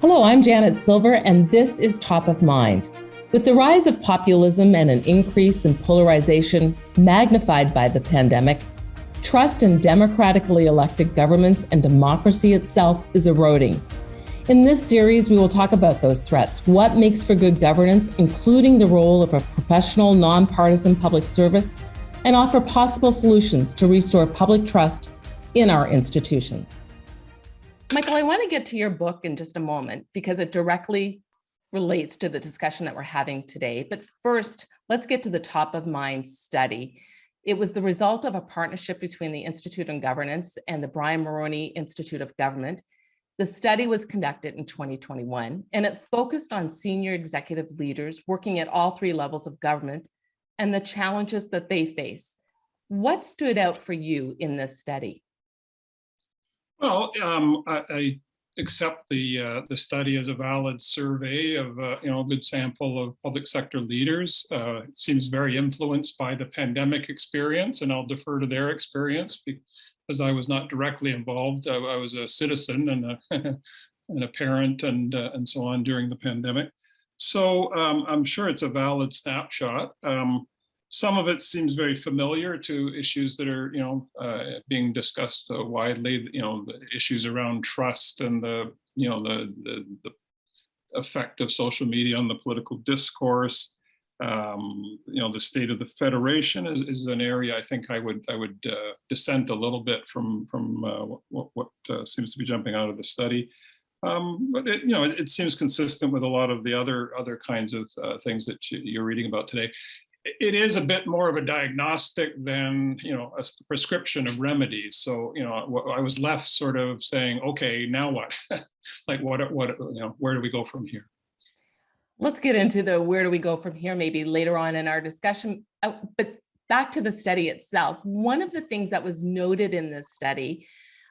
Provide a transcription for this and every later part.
Hello, I'm Janet Silver, and this is Top of Mind. With the rise of populism and an increase in polarization magnified by the pandemic, trust in democratically elected governments and democracy itself is eroding. In this series, we will talk about those threats, what makes for good governance, including the role of a professional, nonpartisan public service, and offer possible solutions to restore public trust in our institutions. Michael, I want to get to your book in just a moment because it directly relates to the discussion that we're having today. But first, let's get to the Top of Mind study. It was the result of a partnership between the Institute on Governance and the Brian Mulroney Institute of Government. The study was conducted in 2021, and it focused on senior executive leaders working at all three levels of government and the challenges that they face. What stood out for you in this study? Well, I accept the study as a valid survey of a good sample of public sector leaders. It seems very influenced by the pandemic experience, and I'll defer to their experience because I was not directly involved. I was a citizen and and a parent and so on during the pandemic. So I'm sure it's a valid snapshot. Some of it seems very familiar to issues that are, being discussed widely. The issues around trust and the effect of social media on the political discourse. The state of the federation is an area I think I would dissent a little bit from what seems to be jumping out of the study. But it seems consistent with a lot of the other kinds of things that you're reading about today. It is a bit more of a diagnostic than a prescription of remedies. So I was left sort of saying, okay, now what? Like what where do we go from here? Let's get into the where do we go from here maybe later on in our discussion. But back to the study itself. One of the things that was noted in this study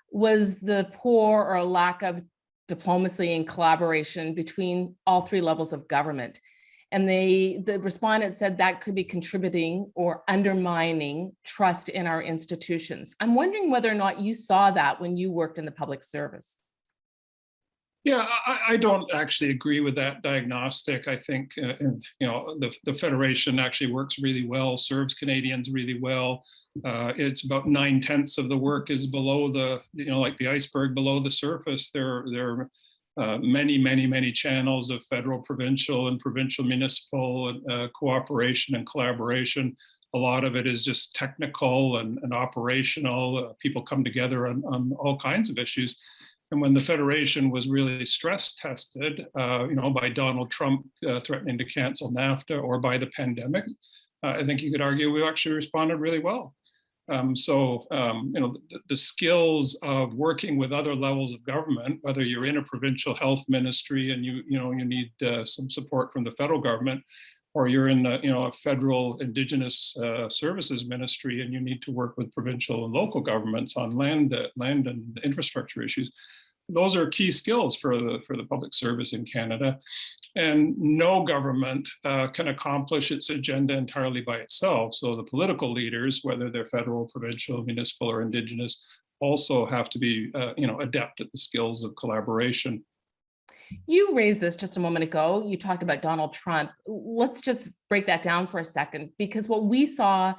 was the poor or lack of diplomacy and collaboration between all three levels of government. And the respondent said that could be contributing or undermining trust in our institutions. I'm wondering whether or not you saw that when you worked in the public service. Yeah, I don't actually agree with that diagnostic. I think the Federation actually works really well, serves Canadians really well. It's about 9/10 of the work is below the like the iceberg below the surface. There are many channels of federal, provincial, and provincial municipal cooperation and collaboration. A lot of it is just technical and operational. People come together on all kinds of issues. And when the Federation was really stress tested, by Donald Trump threatening to cancel NAFTA or by the pandemic, I think you could argue we actually responded really well. The skills of working with other levels of government, whether you're in a provincial health ministry and you need some support from the federal government, or you're in a federal Indigenous services ministry and you need to work with provincial and local governments on land and infrastructure issues. Those are key skills for the public service in Canada. And no government can accomplish its agenda entirely by itself. So the political leaders, whether they're federal, provincial, municipal, or Indigenous, also have to be adept at the skills of collaboration. You raised this just a moment ago. You talked about Donald Trump. Let's just break that down for a second, because what we saw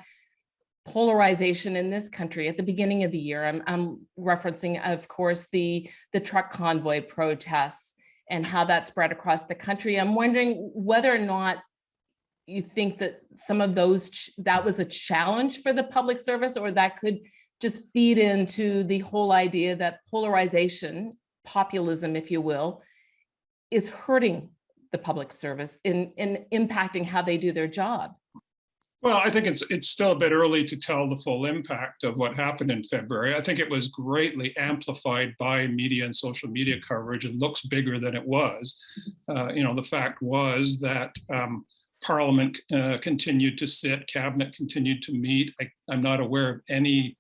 polarization in this country at the beginning of the year, I'm referencing, of course, the truck convoy protests and how that spread across the country. I'm wondering whether or not you think that some of that was a challenge for the public service, or that could just feed into the whole idea that polarization, populism, if you will, is hurting the public service in impacting how they do their job. Well, I think it's still a bit early to tell the full impact of what happened in February. I think it was greatly amplified by media and social media coverage and looks bigger than it was. The fact was that Parliament continued to sit, Cabinet continued to meet. I'm not aware of any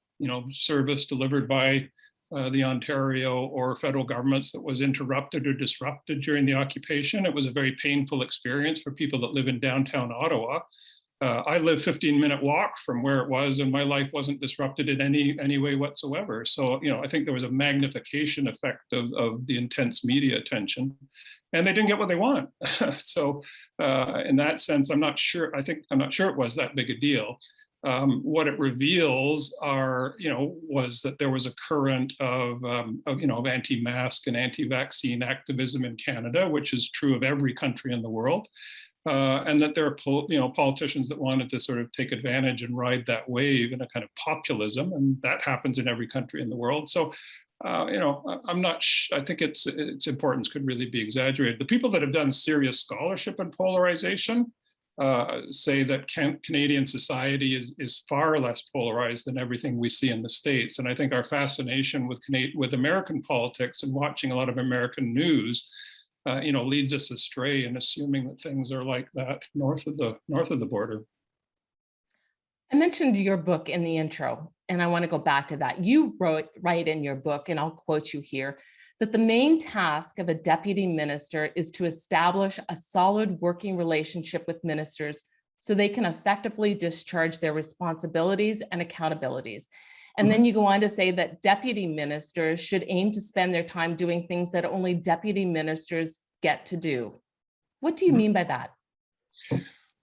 service delivered by the Ontario or federal governments that was interrupted or disrupted during the occupation. It was a very painful experience for people that live in downtown Ottawa. I live 15-minute walk from where it was, and my life wasn't disrupted in any way whatsoever. So, I think there was a magnification effect of the intense media attention, and they didn't get what they want. So, in that sense, I'm not sure it was that big a deal. What it reveals was that there was a current of anti-mask and anti-vaccine activism in Canada, which is true of every country in the world. And that there are politicians that wanted to sort of take advantage and ride that wave in a kind of populism, and that happens in every country in the world. So, I'm not. I think its importance could really be exaggerated. The people that have done serious scholarship in polarization say that Canadian society is far less polarized than everything we see in the States. And I think our fascination with American politics and watching a lot of American news leads us astray in assuming that things are like that north of the border. I mentioned your book in the intro, and I want to go back to that. You write in your book, and I'll quote you here, that the main task of a deputy minister is to establish a solid working relationship with ministers so they can effectively discharge their responsibilities and accountabilities. And then you go on to say that deputy ministers should aim to spend their time doing things that only deputy ministers get to do. What do you mean by that?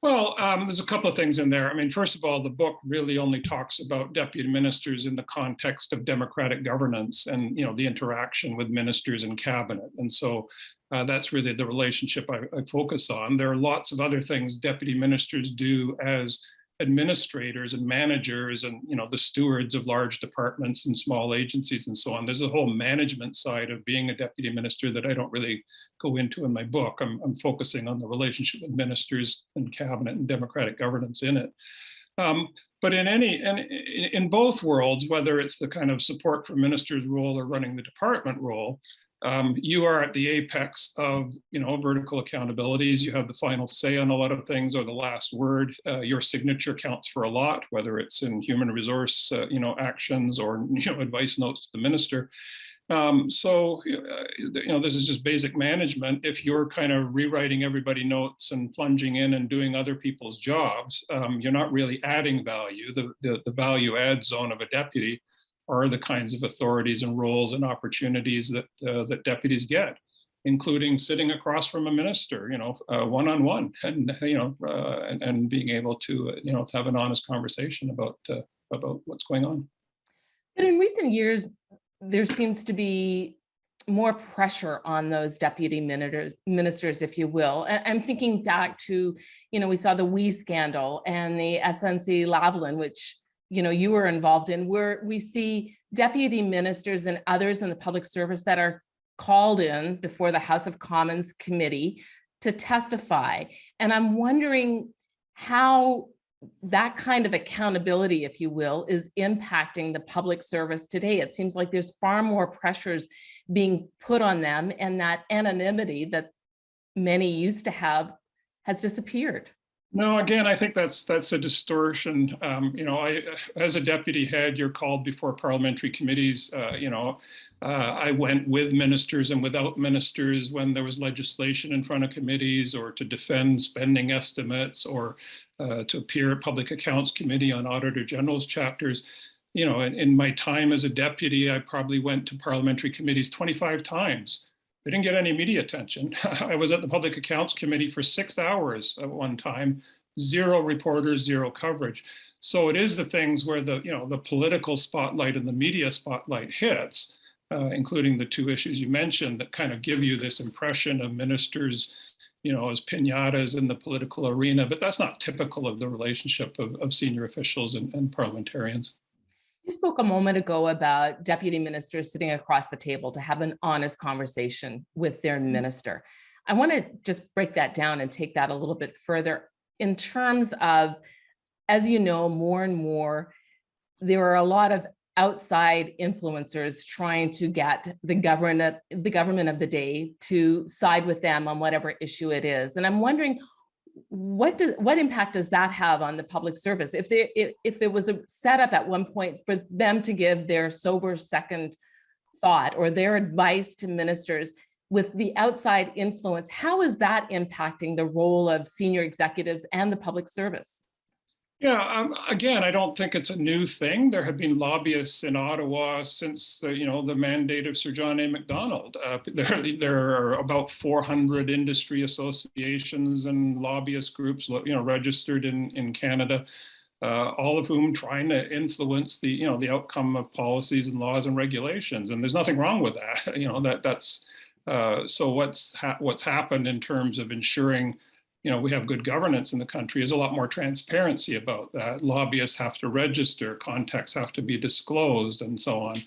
Well, there's a couple of things in there. I mean, first of all, the book really only talks about deputy ministers in the context of democratic governance and, the interaction with ministers and cabinet. And so that's really the relationship I focus on. There are lots of other things deputy ministers do as administrators and managers and the stewards of large departments and small agencies and so on. There's a whole management side of being a deputy minister that I don't really go into in my book. I'm focusing on the relationship with ministers and cabinet and democratic governance in it. But in both worlds, whether it's the kind of support for ministers role or running the department role, you are at the apex of vertical accountabilities. You have the final say on a lot of things, or the last word. Your signature counts for a lot, whether it's in human resource actions or advice notes to the minister. So this is just basic management. If you're kind of rewriting everybody notes and plunging in and doing other people's jobs, you're not really adding value. The value add zone of a deputy are the kinds of authorities and roles and opportunities that deputies get, including sitting across from a minister, one-on-one, and being able to have an honest conversation about what's going on. But in recent years, there seems to be more pressure on those deputy ministers, if you will. I'm thinking back to, we saw the WE scandal and the SNC Lavalin, which you were involved in, where we see deputy ministers and others in the public service that are called in before the House of Commons committee to testify. And I'm wondering how that kind of accountability, if you will, is impacting the public service today. It seems like there's far more pressures being put on them, and that anonymity that many used to have has disappeared. No, again, I think that's a distortion. As a deputy head, you're called before parliamentary committees. I went with ministers and without ministers when there was legislation in front of committees, or to defend spending estimates, or to appear at Public Accounts Committee on Auditor General's chapters. In my time as a deputy, I probably went to parliamentary committees 25 times. I didn't get any media attention. I was at the Public Accounts Committee for 6 hours at one time, zero reporters, zero coverage. So it is the things where the political spotlight and the media spotlight hits, including the two issues you mentioned, that kind of give you this impression of ministers, as piñatas in the political arena. But that's not typical of the relationship of senior officials and parliamentarians. You spoke a moment ago about deputy ministers sitting across the table to have an honest conversation with their minister. I want to just break that down and take that a little bit further in terms of, as you know, more and more, there are a lot of outside influencers trying to get the government of the day to side with them on whatever issue it is. And I'm wondering, what impact does that have on the public service? If it was a setup at one point for them to give their sober second thought or their advice to ministers with the outside influence, how is that impacting the role of senior executives and the public service? Yeah, again, I don't think it's a new thing. There have been lobbyists in Ottawa since the mandate of Sir John A. Macdonald. There are about 400 industry associations and lobbyist groups, registered in Canada, all of whom trying to influence the outcome of policies and laws and regulations. And there's nothing wrong with that. That's so what's happened in terms of ensuring we have good governance in the country is a lot more transparency about that. Lobbyists have to register, contacts have to be disclosed, and so on.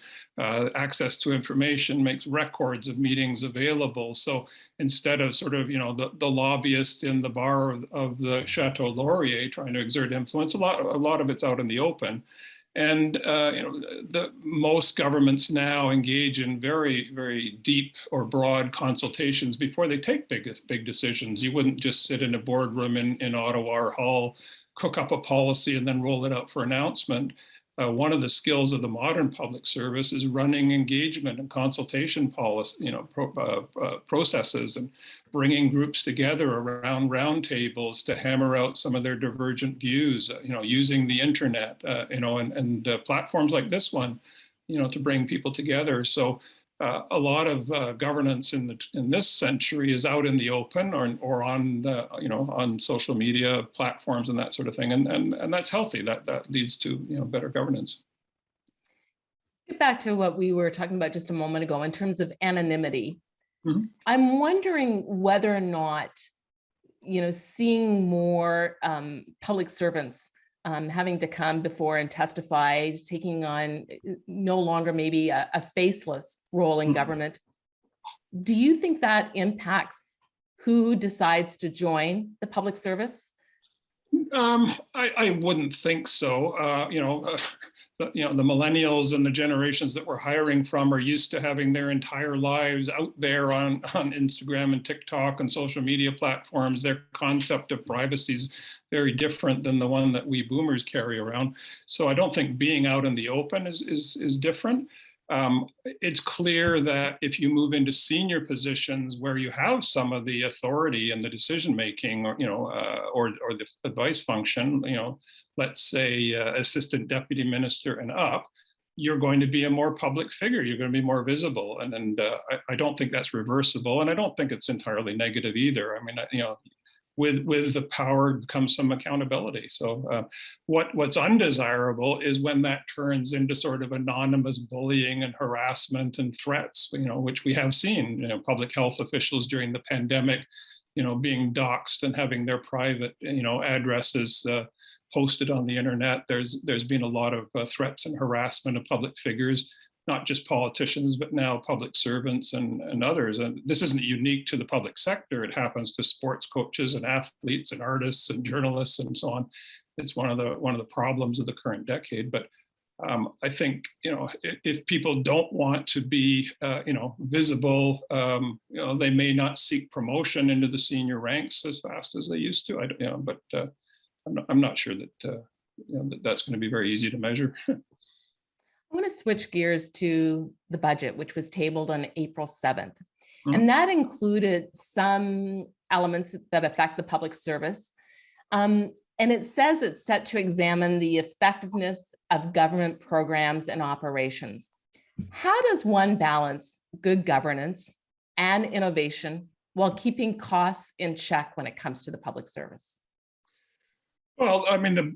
Access to information makes records of meetings available. So instead of sort of the lobbyist in the bar of the Chateau Laurier trying to exert influence, a lot of it's out in the open. And most governments now engage in very, very deep or broad consultations before they take big decisions. You wouldn't just sit in a boardroom in Ottawa or Hull, cook up a policy and then roll it out for announcement. One of the skills of the modern public service is running engagement and consultation policy, processes, and bringing groups together around roundtables to hammer out some of their divergent views. Using the internet, and platforms like this one, to bring people together. So a lot of governance in this century is out in the open or on on social media platforms and that sort of thing, and that's healthy. That leads to better governance. Get back to what we were talking about just a moment ago in terms of anonymity. Mm-hmm. I'm wondering whether or not seeing more public servants having to come before and testify, taking on no longer maybe a faceless role in government. Do you think that impacts who decides to join the public service? I wouldn't think so. The millennials and the generations that we're hiring from are used to having their entire lives out there on Instagram and TikTok and social media platforms. Their concept of privacy is very different than the one that we boomers carry around. So I don't think being out in the open is different. It's clear that if you move into senior positions where you have some of the authority and the decision making, or the advice function, let's say assistant deputy minister and up, you're going to be a more public figure. You're going to be more visible, and I don't think that's reversible, and I don't think it's entirely negative either. I mean, with the power comes some accountability. So what's undesirable is when that turns into sort of anonymous bullying and harassment and threats, which we have seen, public health officials during the pandemic, being doxxed and having their private, addresses posted on the internet. There's been a lot of threats and harassment of public figures, not just politicians, but now public servants and others. And this isn't unique to the public sector. It happens to sports coaches and athletes and artists and journalists and so on. It's one of the problems of the current decade. But I think if people don't want to be visible, they may not seek promotion into the senior ranks as fast as they used to. But I'm not sure that that's going to be very easy to measure. I want to switch gears to the budget, which was tabled on April 7th. And that included some elements that affect the public service. And it says it's set to examine the effectiveness of government programs and operations. How does one balance good governance and innovation while keeping costs in check when it comes to the public service? Well, I mean, the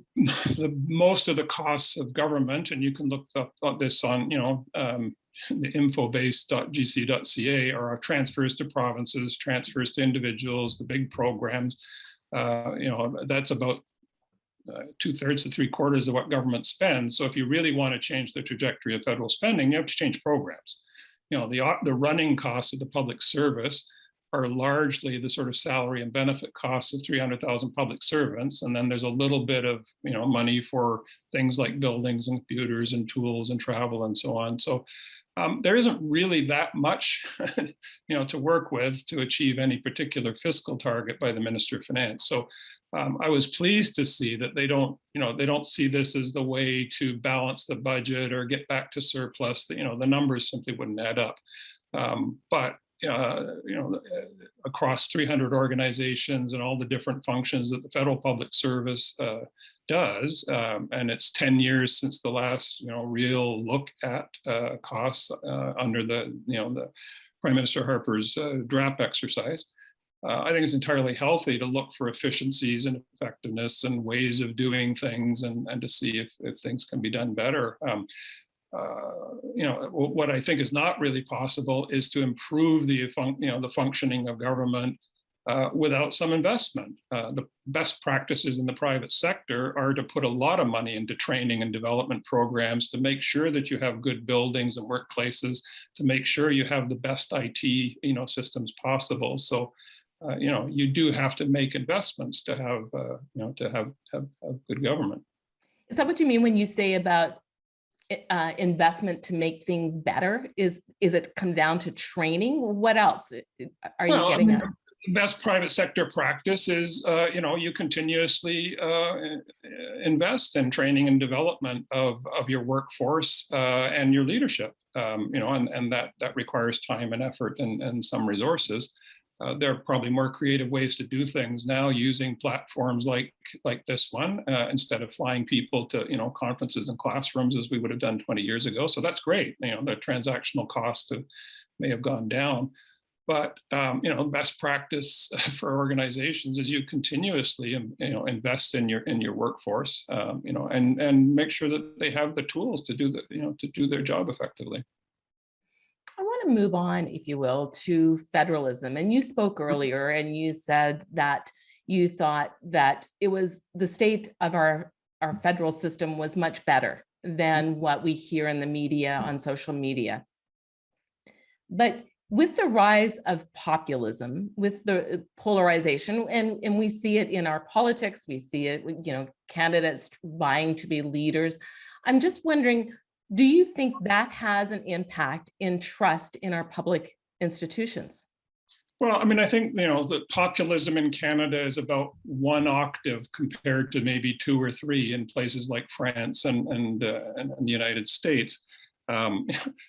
most of the costs of government, and you can look up this on, the infobase.gc.ca, are transfers to provinces, transfers to individuals, the big programs. That's about 2/3 to 3/4 of what government spends. So if you really want to change the trajectory of federal spending, you have to change programs. The running costs of the public service are largely the sort of salary and benefit costs of 300,000 public servants. And then there's a little bit of money for things like buildings and computers and tools and travel and so on. So there isn't really that much to work with to achieve any particular fiscal target by the Minister of Finance. So I was pleased to see that they don't see this as the way to balance the budget or get back to surplus. The numbers simply wouldn't add up. But across 300 organizations and all the different functions that the federal public service does, and it's 10 years since the last real look at costs under the Prime Minister Harper's draft exercise. I think it's entirely healthy to look for efficiencies and effectiveness and ways of doing things, and to see if things can be done better. What I think is not really possible is to improve the functioning of government without some investment. The best practices in the private sector are to put a lot of money into training and development programs to make sure that you have good buildings and workplaces, to make sure you have the best IT systems possible. So you do have to make investments to have good government. Is that what you mean when you say about investment to make things better? Is it come down to training? What else are you getting at? Best private sector practice is, you continuously invest in training and development of your workforce and your leadership, and that requires time and effort and some resources. There are probably more creative ways to do things now, using platforms like this one instead of flying people to conferences and classrooms as we would have done 20 years ago. So that's great. The transactional cost may have gone down. But best practice for organizations is you continuously invest in your workforce, and make sure that they have the tools to do their job effectively. I want to move on, if you will, to federalism. And you spoke earlier, and you said that you thought that it was the state of our federal system was much better than what we hear in the media, on social media. But with the rise of populism, with the polarization, and we see it in our politics, we see it, candidates vying to be leaders. I'm just wondering, do you think that has an impact in trust in our public institutions? Well, I think, the populism in Canada is about 1 octave compared to maybe 2 or 3 in places like France and the United States.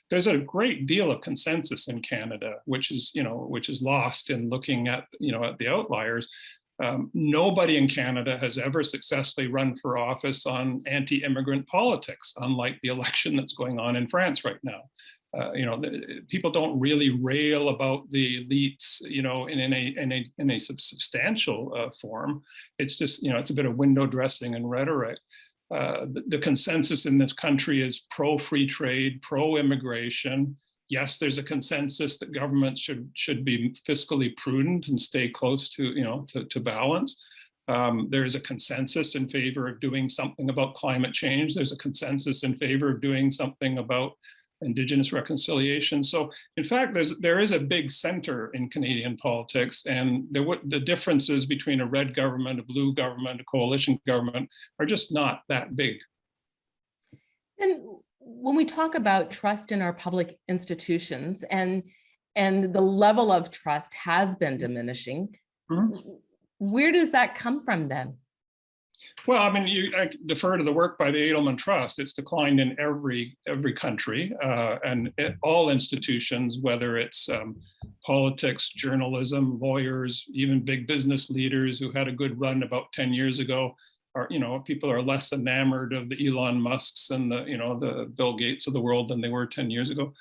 There's a great deal of consensus in Canada, which is lost in looking at the outliers. Nobody in Canada has ever successfully run for office on anti-immigrant politics, unlike the election that's going on in France right now. People don't really rail about the elites, in a substantial form. It's just, it's a bit of window dressing and rhetoric. The consensus in this country is pro-free trade, pro-immigration. Yes, there's a consensus that governments should be fiscally prudent and stay close to balance. There is a consensus in favor of doing something about climate change. There's a consensus in favor of doing something about Indigenous reconciliation. So in fact, there is a big center in Canadian politics, and the differences between a red government, a blue government, a coalition government are just not that big. And when we talk about trust in our public institutions, and the level of trust has been diminishing, where does that come from then? Well, I defer to the work by the Edelman Trust. It's declined in every country, and all institutions, whether it's politics, journalism, lawyers, even big business leaders who had a good run about 10 years ago. People are less enamored of the Elon Musks and the Bill Gates of the world than they were 10 years ago.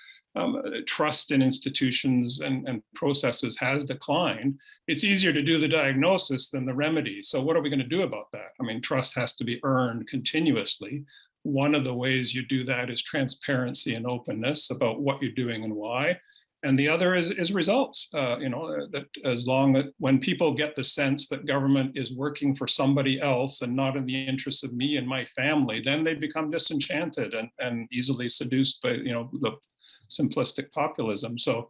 Trust in institutions and processes has declined. It's easier to do the diagnosis than the remedy. So what are we going to do about that? Trust has to be earned continuously. One of the ways you do that is transparency and openness about what you're doing and why. And the other is results. That as long as when people get the sense that government is working for somebody else and not in the interests of me and my family, then they become disenchanted and easily seduced by the simplistic populism. So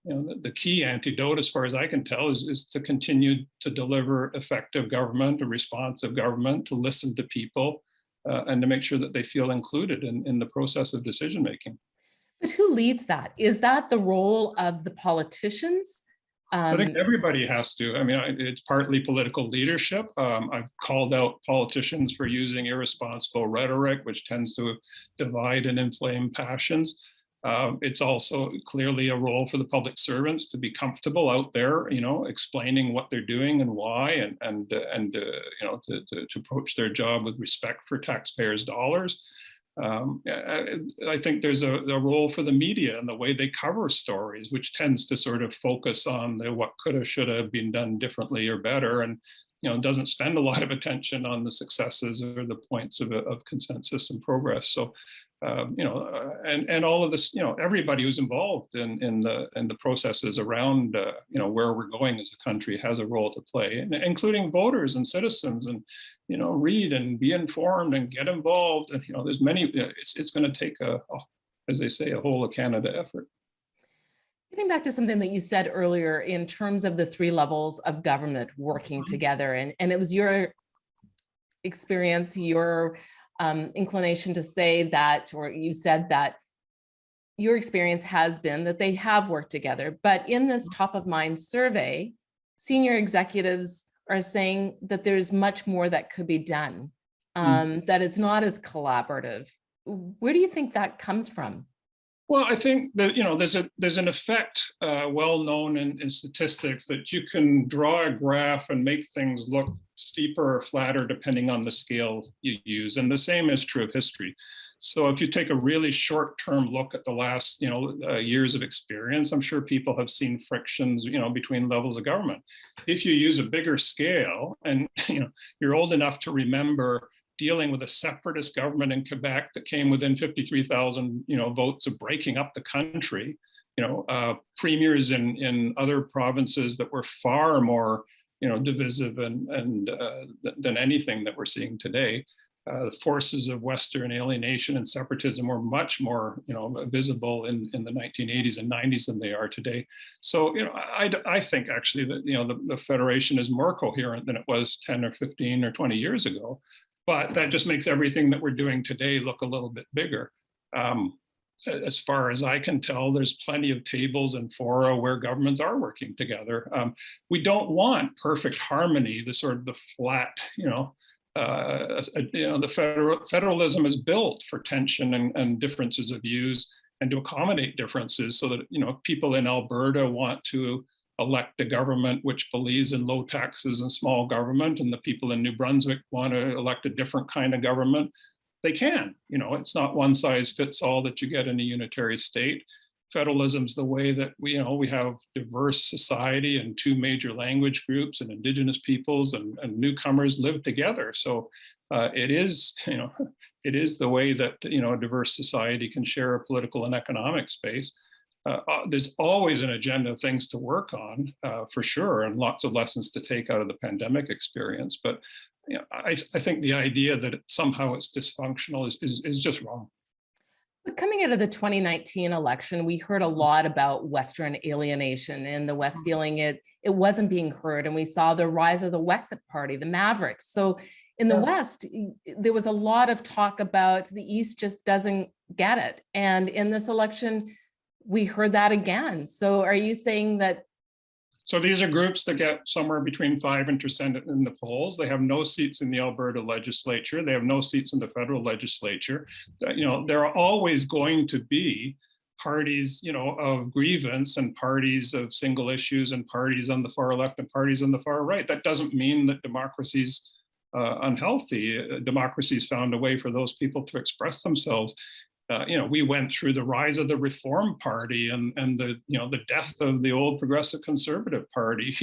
the key antidote, as far as I can tell, is to continue to deliver effective government, a responsive government, to listen to people, and to make sure that they feel included in the process of decision making. But who leads that? Is that the role of the politicians? I think everybody has to. It's partly political leadership. I've called out politicians for using irresponsible rhetoric, which tends to divide and inflame passions. It's also clearly a role for the public servants to be comfortable out there, explaining what they're doing and why, and to approach their job with respect for taxpayers' dollars. I think there's a role for the media and the way they cover stories, which tends to sort of focus on what could have, should have been done differently or better, and doesn't spend a lot of attention on the successes or the points of consensus and progress. So, and all of this, everybody who's involved in the processes around, where we're going as a country has a role to play, including voters and citizens, and read and be informed and get involved. And there's many. It's going to take as they say, a whole of Canada effort. Getting back to something that you said earlier in terms of the three levels of government working together, and it was your experience, your inclination to say that, or you said that your experience has been that they have worked together. But in this top of mind survey, senior executives are saying that there's much more that could be done, that it's not as collaborative. Where do you think that comes from? Well, I think that there's an effect well known in statistics that you can draw a graph and make things look steeper or flatter depending on the scale you use, and the same is true of history. So if you take a really short-term look at the last years of experience, I'm sure people have seen frictions between levels of government. If you use a bigger scale, and you're old enough to remember dealing with a separatist government in Quebec that came within 53,000 votes of breaking up the country, premiers in other provinces that were far more divisive and than anything that we're seeing today. The forces of Western alienation and separatism were much more visible in the 1980s and 90s than they are today. So I think actually that the Federation is more coherent than it was 10 or 15 or 20 years ago. But that just makes everything that we're doing today look a little bit bigger. As far as I can tell, there's plenty of tables and fora where governments are working together. We don't want perfect harmony, the sort of the flat, the federalism is built for tension and differences of views and to accommodate differences, so that people in Alberta want to elect a government which believes in low taxes and small government, and the people in New Brunswick want to elect a different kind of government. They can. It's not one size fits all that you get in a unitary state. Federalism's the way that we have diverse society and two major language groups, and Indigenous peoples and newcomers live together. So it is the way that a diverse society can share a political and economic space. There's always an agenda of things to work on, for sure, and lots of lessons to take out of the pandemic experience. But I think the idea that somehow it's dysfunctional is just wrong. But coming out of the 2019 election, we heard a lot about Western alienation and the West feeling it wasn't being heard. And we saw the rise of the Wexit Party, the Mavericks. So in the West, there was a lot of talk about the East just doesn't get it. And in this election, we heard that again. So are you saying that? So these are groups that get somewhere between 5% in the polls. They have no seats in the Alberta legislature. They have no seats in the federal legislature. There are always going to be parties, of grievance, and parties of single issues, and parties on the far left and parties on the far right. That doesn't mean that democracy's unhealthy. Democracy's found a way for those people to express themselves. We went through the rise of the Reform Party and the death of the old Progressive Conservative Party.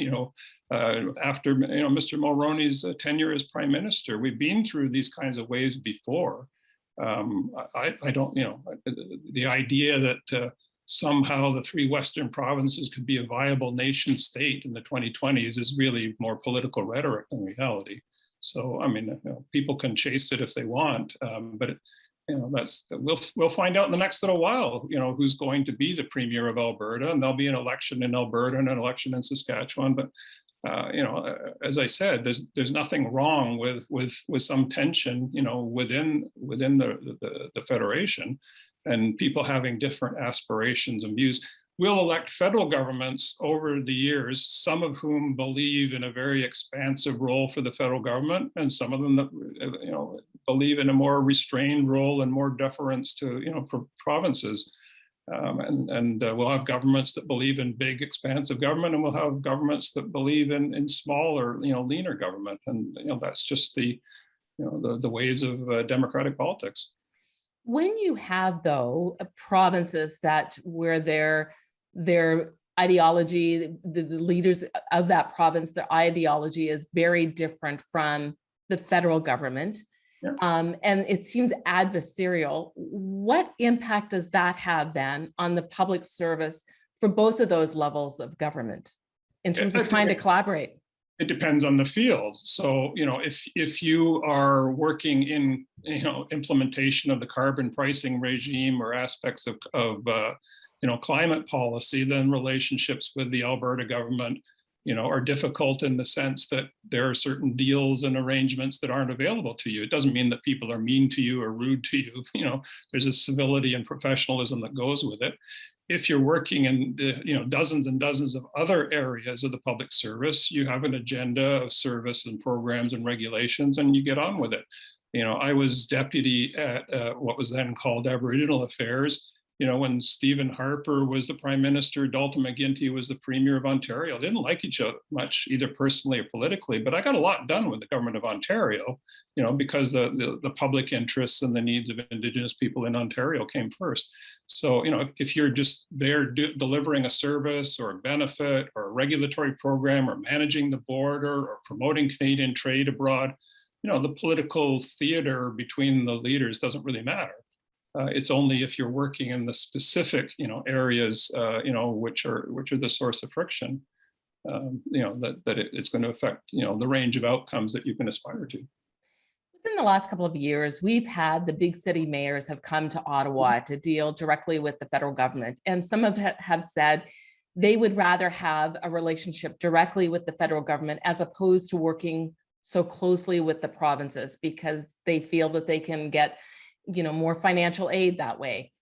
After Mr. Mulroney's tenure as Prime Minister, we've been through these kinds of waves before. I don't, the idea that somehow the three Western provinces could be a viable nation state in the 2020s is really more political rhetoric than reality. So I mean, people can chase it if they want, but we'll find out in the next little while, who's going to be the premier of Alberta, and there'll be an election in Alberta and an election in Saskatchewan. But as I said, there's nothing wrong with some tension, within the Federation, and people having different aspirations and views. We'll elect federal governments over the years, some of whom believe in a very expansive role for the federal government, and some of them that believe in a more restrained role and more deference to provinces. And we'll have governments that believe in big, expansive government, and we'll have governments that believe in smaller, leaner government. And that's just the ways of democratic politics. When you have, though, provinces where their ideology, the leaders of that province, their ideology is very different from the federal government, yeah. And it seems adversarial, what impact does that have then on the public service for both of those levels of government in terms of trying to collaborate? It depends on the field. So, if you are working in, implementation of the carbon pricing regime or aspects of climate policy, then relationships with the Alberta government, are difficult in the sense that there are certain deals and arrangements that aren't available to you. It doesn't mean that people are mean to you or rude to you. There's a civility and professionalism that goes with it. If you're working in dozens and dozens of other areas of the public service, you have an agenda of service and programs and regulations, and you get on with it. I was deputy at what was then called Aboriginal Affairs. When Stephen Harper was the Prime Minister, Dalton McGuinty was the Premier of Ontario. They didn't like each other much, either personally or politically, but I got a lot done with the government of Ontario, because the public interests and the needs of Indigenous people in Ontario came first. So, if you're just there delivering a service or a benefit or a regulatory program or managing the border or promoting Canadian trade abroad, the political theater between the leaders doesn't really matter. It's only if you're working in the specific, areas, which are the source of friction, that it's going to affect, the range of outcomes that you can aspire to. Within the last couple of years, we've had the big city mayors have come to Ottawa to deal directly with the federal government. And some have said they would rather have a relationship directly with the federal government as opposed to working so closely with the provinces, because they feel that they can get more financial aid that way.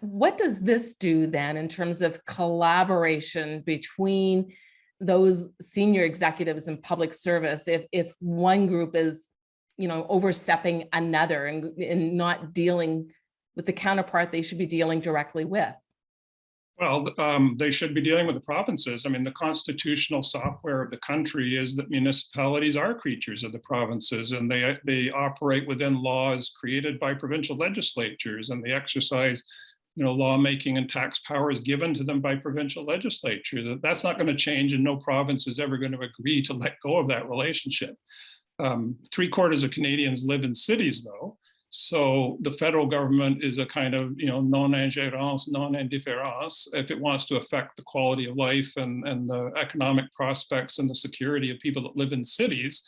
What does this do then in terms of collaboration between those senior executives in public service if one group is overstepping another and not dealing with the counterpart they should be dealing directly with? Well, they should be dealing with the provinces. I mean, the constitutional software of the country is that municipalities are creatures of the provinces, and they operate within laws created by provincial legislatures, and they exercise, lawmaking and tax powers given to them by provincial legislature. That's not going to change, and no province is ever going to agree to let go of that relationship. 3/4 of Canadians live in cities, though. So the federal government is a kind of, non-ingérence, non-indifference. If it wants to affect the quality of life and the economic prospects and the security of people that live in cities,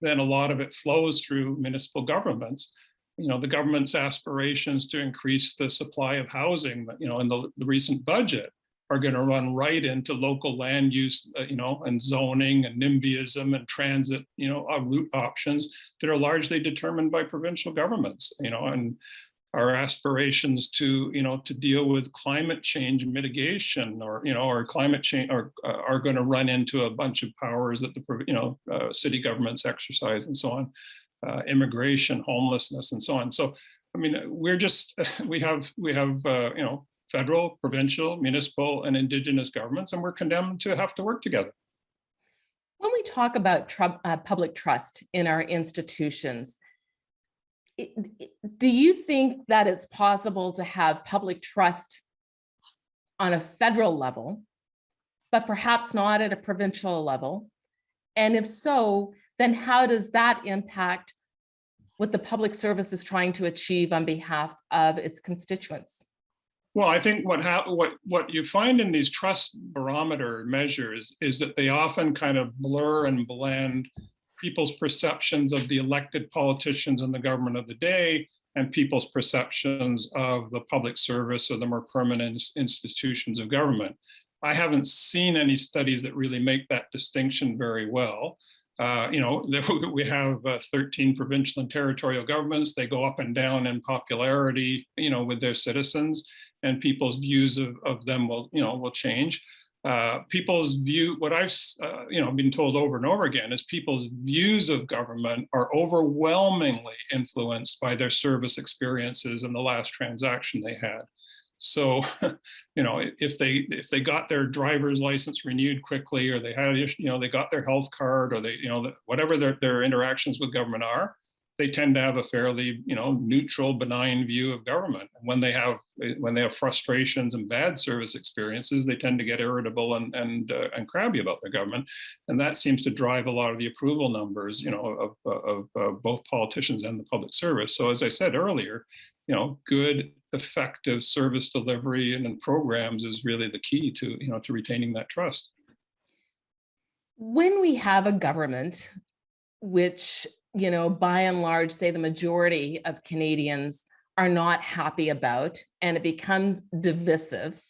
then a lot of it flows through municipal governments. The government's aspirations to increase the supply of housing, in the recent budget, are going to run right into local land use, and zoning and NIMBYism and transit, route options that are largely determined by provincial governments, and our aspirations to, to deal with climate change mitigation or climate change are going to run into a bunch of powers that the, city governments exercise and so on, immigration, homelessness, and so on. So, I mean, we have, federal, provincial, municipal, and Indigenous governments, and we're condemned to have to work together. When we talk about public trust in our institutions, do you think that it's possible to have public trust on a federal level, but perhaps not at a provincial level? And if so, then how does that impact what the public service is trying to achieve on behalf of its constituents? Well, I think what you find in these trust barometer measures is that they often kind of blur and blend people's perceptions of the elected politicians and the government of the day and people's perceptions of the public service or the more permanent institutions of government. I haven't seen any studies that really make that distinction very well. We have 13 provincial and territorial governments. They go up and down in popularity, with their citizens, and people's views of them will change. People's view, what I've been told over and over again, is people's views of government are overwhelmingly influenced by their service experiences and the last transaction they had. So, if they got their driver's license renewed quickly, or they had, they got their health card, or they, whatever their interactions with government are, they tend to have a fairly, neutral, benign view of government. And when they have frustrations and bad service experiences, they tend to get irritable and crabby about their government, and that seems to drive a lot of the approval numbers, of both politicians and the public service. So, as I said earlier, good, effective service delivery and programs is really the key to, to retaining that trust. When we have a government which, by and large, say the majority of Canadians are not happy about, and it becomes divisive,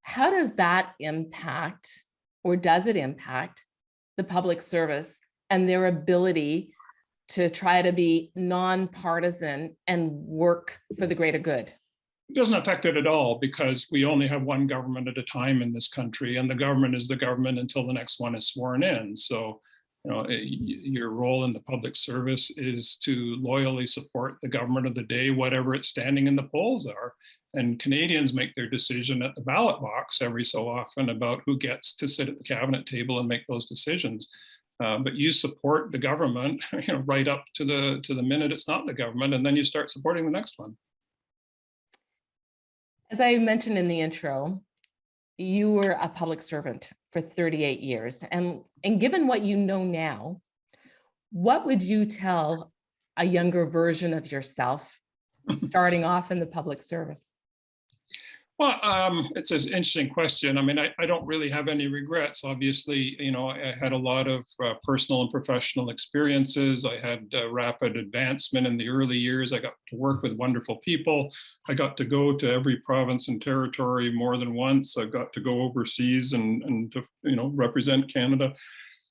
how does that impact, or does it impact, the public service and their ability to try to be nonpartisan and work for the greater good? It doesn't affect it at all, because we only have one government at a time in this country, and the government is the government until the next one is sworn in. So, your role in the public service is to loyally support the government of the day, whatever its standing in the polls are. And Canadians make their decision at the ballot box every so often about who gets to sit at the cabinet table and make those decisions. But you support the government, right up to the minute it's not the government, and then you start supporting the next one. As I mentioned in the intro, you were a public servant for 38 years. And given what you know now, what would you tell a younger version of yourself starting off in the public service? Well, it's an interesting question. I mean, I don't really have any regrets. Obviously, I had a lot of personal and professional experiences. I had rapid advancement in the early years. I got to work with wonderful people. I got to go to every province and territory more than once. I got to go overseas and to, represent Canada.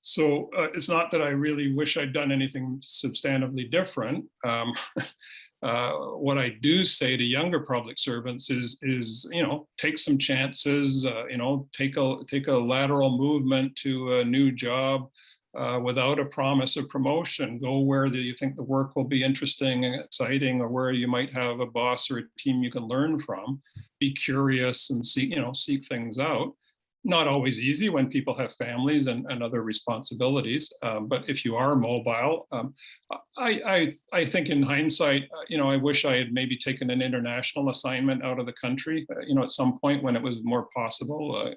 So it's not that I really wish I'd done anything substantively different. What I do say to younger public servants is take some chances, take a lateral movement to a new job without a promise of promotion. Go where you think the work will be interesting and exciting, or where you might have a boss or a team you can learn from. Be curious and seek things out. Not always easy when people have families and other responsibilities, but if you are mobile, I think in hindsight, I wish I had maybe taken an international assignment out of the country, at some point when it was more possible.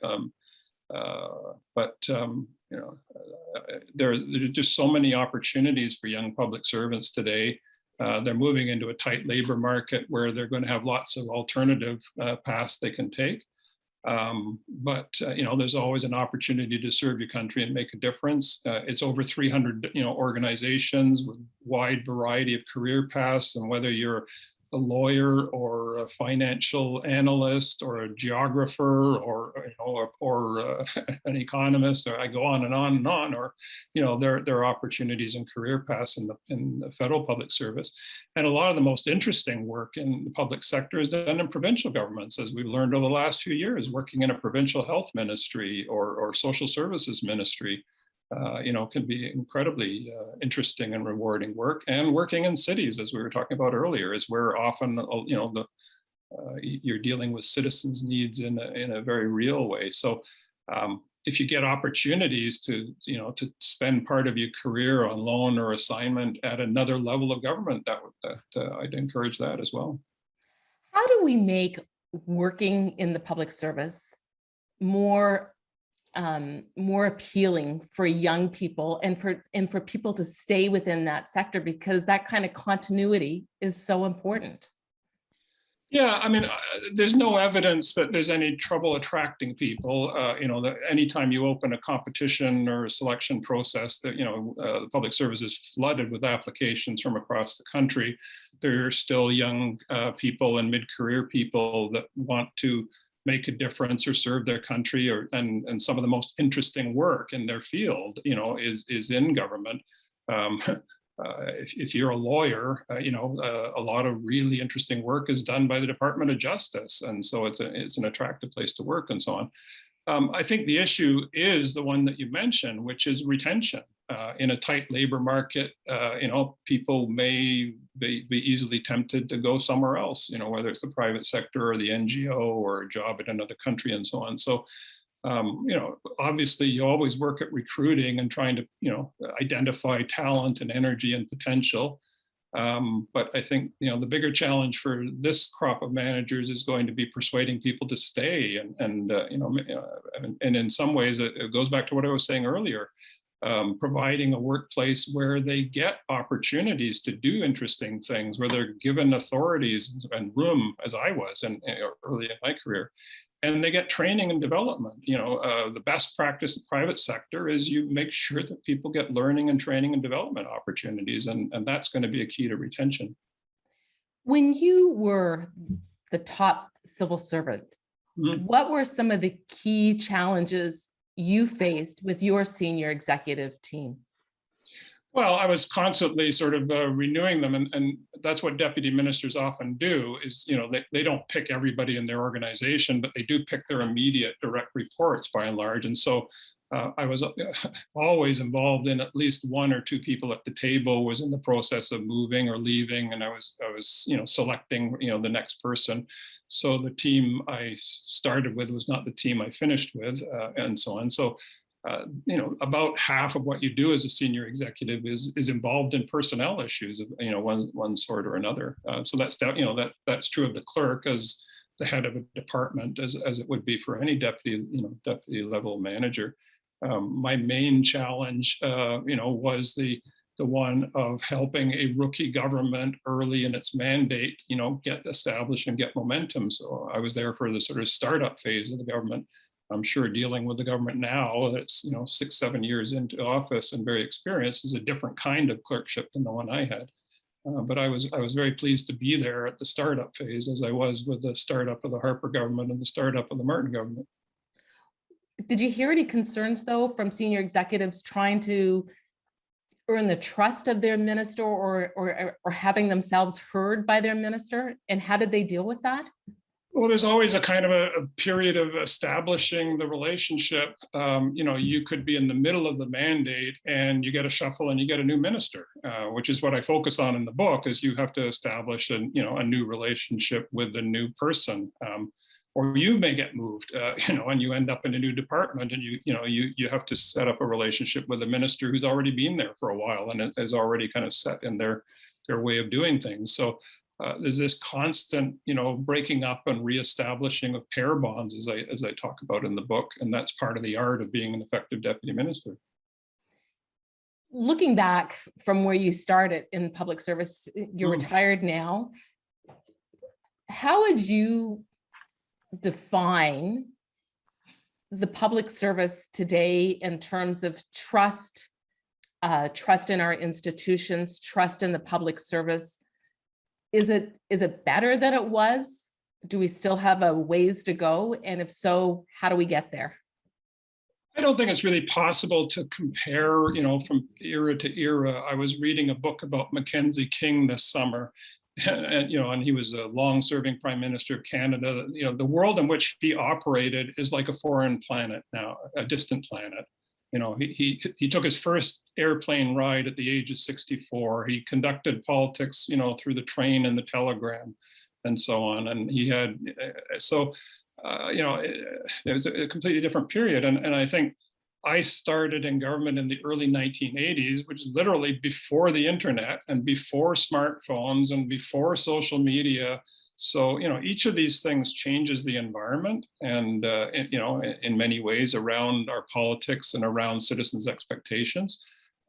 There are just so many opportunities for young public servants today. They're moving into a tight labor market where they're going to have lots of alternative paths they can take. But there's always an opportunity to serve your country and make a difference. It's over 300 organizations with wide variety of career paths, and whether you're a lawyer or a financial analyst or a geographer or an economist, or I go on and on and on, or there are opportunities and career paths in the federal public service. And a lot of the most interesting work in the public sector is done in provincial governments, as we've learned over the last few years, working in a provincial health ministry or social services ministry. Can be incredibly interesting and rewarding work. And working in cities, as we were talking about earlier, is where often you're dealing with citizens' needs in a very real way. So if you get opportunities to spend part of your career on loan or assignment at another level of government, I'd encourage that as well. How do we make working in the public service more appealing for young people and for people to stay within that sector, because that kind of continuity is so important? Yeah, I mean, there's no evidence that there's any trouble attracting people. That anytime you open a competition or a selection process, that the public service is flooded with applications from across the country. There are still young people and mid-career people that want to make a difference or serve their country, and some of the most interesting work in their field, is in government. If you're a lawyer, a lot of really interesting work is done by the Department of Justice, and so it's an attractive place to work and so on. I think the issue is the one that you mentioned, which is retention. In a tight labor market, people may be easily tempted to go somewhere else, whether it's the private sector or the NGO or a job in another country and so on. So, obviously you always work at recruiting and trying to, identify talent and energy and potential. But I think, the bigger challenge for this crop of managers is going to be persuading people to stay. And in some ways, it goes back to what I was saying earlier. Providing a workplace where they get opportunities to do interesting things, where they're given authorities and room, as I was early in my career, and they get training and development. The best practice in private sector is you make sure that people get learning and training and development opportunities, and that's going to be a key to retention. When you were the top civil servant, what were some of the key challenges you faced with your senior executive team? Well, I was constantly sort of renewing them, and that's what deputy ministers often do is, they don't pick everybody in their organization, but they do pick their immediate direct reports by and large. And so I was always involved in at least one or two people at the table was in the process of moving or leaving, and I was selecting the next person. So the team I started with was not the team I finished with, and so on. So about half of what you do as a senior executive is involved in personnel issues of one sort or another. So that's that's true of the clerk as the head of a department, as it would be for any deputy level manager. My main challenge, was the one of helping a rookie government early in its mandate, get established and get momentum. So I was there for the sort of startup phase of the government. I'm sure dealing with the government now that's 6-7 years into office and very experienced is a different kind of clerkship than the one I had. But I was very pleased to be there at the startup phase, as I was with the startup of the Harper government and the startup of the Martin government. Did you hear any concerns, though, from senior executives trying to earn the trust of their minister or having themselves heard by their minister? And how did they deal with that? Well, there's always a kind of a period of establishing the relationship. You could be in the middle of the mandate and you get a shuffle and you get a new minister, which is what I focus on in the book, is you have to establish a new relationship with the new person. Or you may get moved, and you end up in a new department, and you have to set up a relationship with a minister who's already been there for a while and is already kind of set in their way of doing things. So there's this constant, breaking up and reestablishing of pair bonds, as I talk about in the book, and that's part of the art of being an effective deputy minister. Looking back from where you started in public service, you're retired now. How would you define the public service today in terms of trust in our institutions, trust in the public service? Is it better than it was? Do we still have a ways to go? And if so, how do we get there? I don't think it's really possible to compare, from era to era. I was reading a book about Mackenzie King this summer, and he was a long-serving Prime Minister of Canada. The world in which he operated is like a foreign planet now, a distant planet. He took his first airplane ride at the age of 64. He conducted politics, through the train and the telegram, and so on. And he had it was a completely different period. And I think I started in government in the early 1980s, which is literally before the internet and before smartphones and before social media. So, each of these things changes the environment and, in many ways around our politics and around citizens' expectations.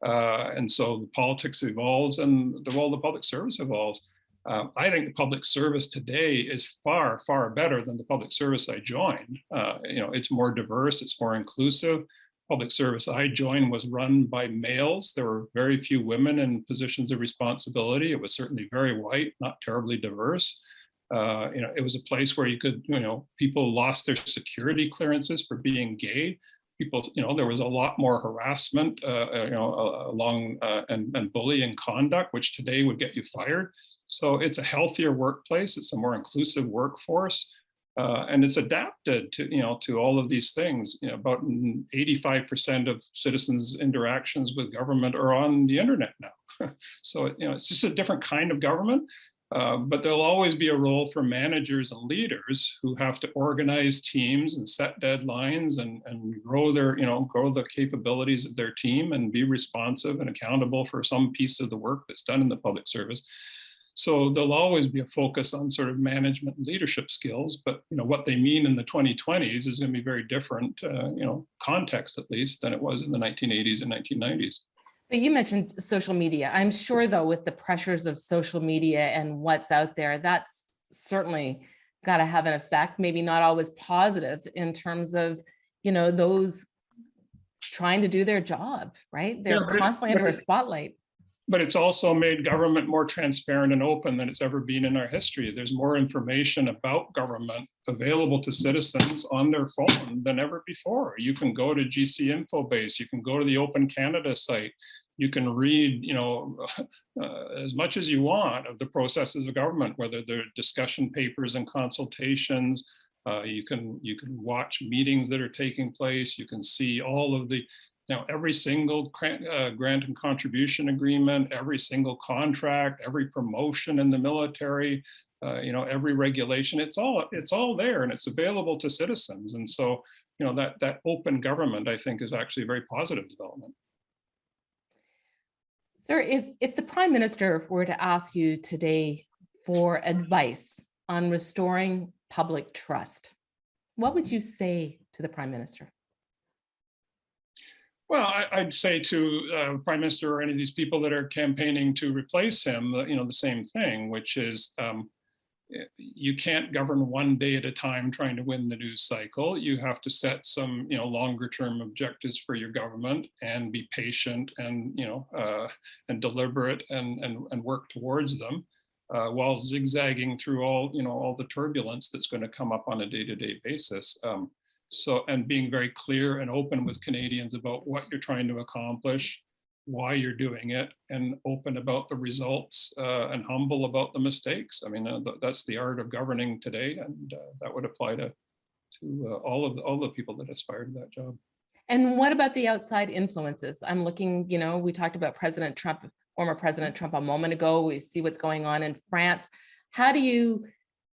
And so the politics evolves and the role of the public service evolves. I think the public service today is far, far better than the public service I joined. It's more diverse, it's more inclusive. Public service I joined was run by males. There were very few women in positions of responsibility. It was certainly very white, not terribly diverse. It was a place where you could, people lost their security clearances for being gay. People, there was a lot more harassment, and bullying conduct, which today would get you fired. So it's a healthier workplace. It's a more inclusive workforce. And it's adapted to all of these things. About 85% of citizens' interactions with government are on the internet now. So it's just a different kind of government. But there'll always be a role for managers and leaders who have to organize teams and set deadlines and grow grow the capabilities of their team and be responsive and accountable for some piece of the work that's done in the public service. So there'll always be a focus on sort of management and leadership skills, but what they mean in the 2020s is going to be very different, context at least, than it was in the 1980s and 1990s. But you mentioned social media. I'm sure, though, with the pressures of social media and what's out there, that's certainly got to have an effect, maybe not always positive in terms of, those trying to do their job, right? They're constantly under a spotlight. But it's also made government more transparent and open than it's ever been in our history. There's more information about government available to citizens on their phone than ever before. You can go to GC Infobase, you can go to the Open Canada site, you can read, as much as you want of the processes of government, whether they're discussion papers and consultations. You can watch meetings that are taking place. You can see all of the every single grant and contribution agreement, every single contract, every promotion in the military, every regulation, it's all there and it's available to citizens. And so, that open government, I think, is actually a very positive development. Sir, if the Prime Minister were to ask you today for advice on restoring public trust, what would you say to the Prime Minister? Well, I'd say to Prime Minister or any of these people that are campaigning to replace him, the same thing, which is you can't govern one day at a time trying to win the news cycle. You have to set some, longer term objectives for your government and be patient and, and deliberate and work towards them while zigzagging through all the turbulence that's going to come up on a day-to-day basis. And being very clear and open with Canadians about what you're trying to accomplish, why you're doing it, and open about the results and humble about the mistakes. I mean, that's the art of governing today, and that would apply to all the people that aspire to that job. And what about the outside influences? I'm looking, we talked about President Trump, former President Trump a moment ago. We see what's going on in France. How do you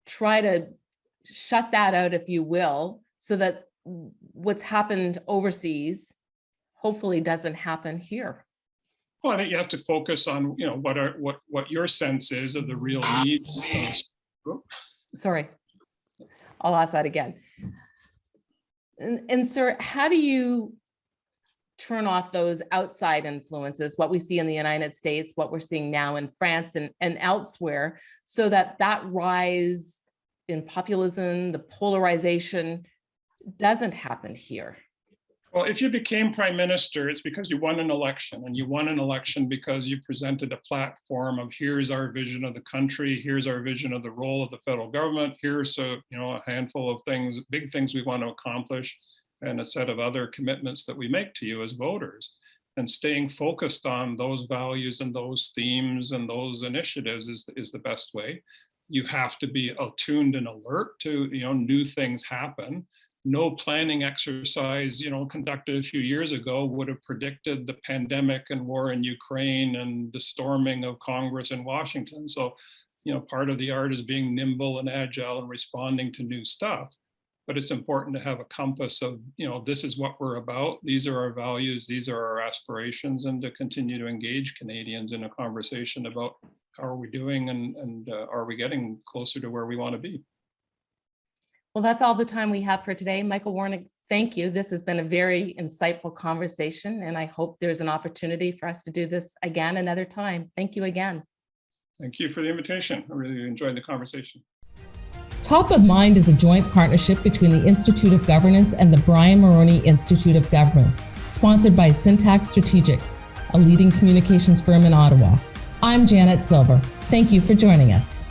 try to shut that out, if you will, so that what's happened overseas hopefully doesn't happen here? Well, I think you have to focus on, what your sense is of the real needs. Sorry, I'll ask that again. And sir, how do you turn off those outside influences, what we see in the United States, what we're seeing now in France and elsewhere, so that rise in populism, the polarization, doesn't happen here? Well, if you became Prime Minister, it's because you won an election, and you won an election because you presented a platform of here's our vision of the country, here's our vision of the role of the federal government, here's a handful of things, big things we want to accomplish, and a set of other commitments that we make to you as voters. And staying focused on those values and those themes and those initiatives is the best way. You have to be attuned and alert to new things happen. No planning exercise, conducted a few years ago would have predicted the pandemic and war in Ukraine and the storming of Congress in Washington. So, part of the art is being nimble and agile and responding to new stuff. But it's important to have a compass of, this is what we're about. These are our values. These are our aspirations, and to continue to engage Canadians in a conversation about how are we doing and are we getting closer to where we want to be. Well, that's all the time we have for today. Michael Wernick, thank you. This has been a very insightful conversation, and I hope there's an opportunity for us to do this again another time. Thank you again. Thank you for the invitation. I really enjoyed the conversation. Top of Mind is a joint partnership between the Institute of Governance and the Brian Mulroney Institute of Government, sponsored by Syntax Strategic, a leading communications firm in Ottawa. I'm Janet Silver. Thank you for joining us.